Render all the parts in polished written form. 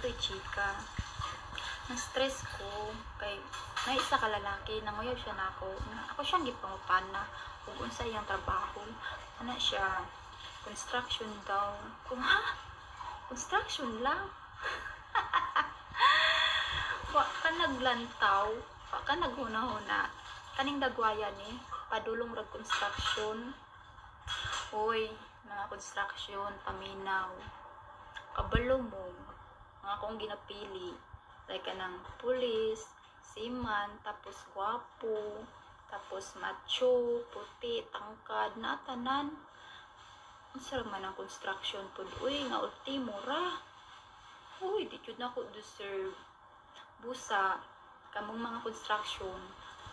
dato'y chika. Na-stress ko kay na isa ka lalaki, nanguyab siya na ako. Ako siyang gipangupana kung unsa iyang trabaho. Ano siya? Construction daw. Kung ha? Construction lang? Wa ka naglantaw, wa ka naghuna-huna. Kaning dagwaya ni, padulong rag construction. Hoy, mga construction, paminaw. Kabalo mo, mga akong ginapili. Like ka ng pulis, seaman, tapos gwapo, tapos macho, puti, tangkad, natanan. Ang sarap man ang construction po. Uy, nga ultimo ra. Uy, di yun na ako deserve. Busa, kamong mga construction,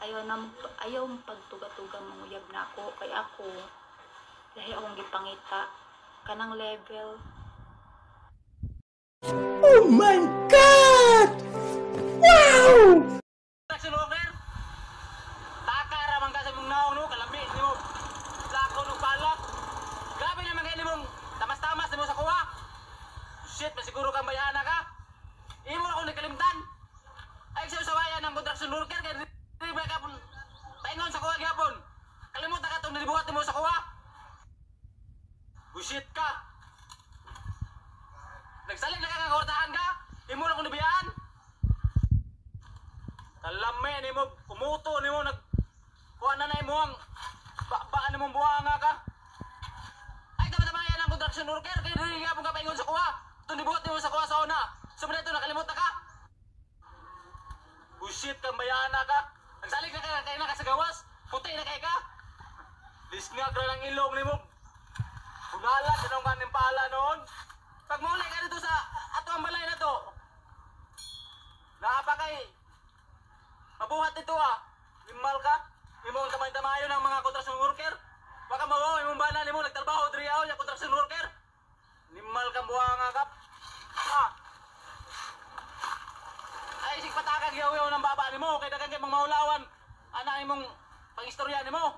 ayaw pagtuga-tuga manguyab na ako. Kay ako, dahil akong gipangita, kanang level. Oh my God! Wow! Construction worker, taka ramang ka sa mong naong no, kalami, di mo, lakaw ng balak. Grabe naman kayo mong tamas-tamas di mo sa kuha. Shit, masiguro kang bayana ka. Imo na akong nagkalimtan. Ay, sa usawayan ng construction worker, kaya di ba ka paingon sa kuha gyapon. Kalimutan ka itong nilibuhat mo sa kuha. Bullshit ka. Nagsalig na ka ng kawartahan ka. Imo na akong nabiyaan. Kalami ni mo, kumuto ni mo, kuha na na mo ang baan ni mong buhanga ka. Ay, tama-tamayan ang construction worker, kaya rin nga pong kapaingon sa kuha. Ito nibuhat ni mo sa kuha sa una. Sumunod ito, nakalimutan ka. Bullshit ka, bayana ka. Nagsalig na kayo na ka sa gawas. Puti na kayo ka. Lisngag na ng ilong ni mo. Bunala, sinong kaning pala noon. Pag muli ka dito sa ato ang balay na to. Naapakay. Mabuhat ito Limal ka. Imong tamay-tamayo ng mga construction worker. Baka mawaw, imong bana ni mo nagtrabaho diri aw yung construction worker. Limal ka buhanga ka. Ay, sig patakag yaw-yaw ng baba ni mo. Kaya dagan kay mga maulawan. Ana imong pangistorya ni mo.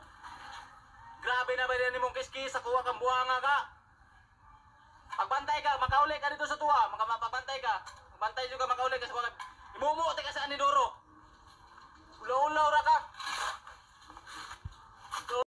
Grabe na ba din imong kiskis sa kuha kang buhanga ka. Pagbantay ka, makauli ka dito sa tuwa. Pagbantay ka. Pagbantay juga makauli ka sa kuha. Imumu, ka sa anidoro. Ulaw-ulaw ra ka.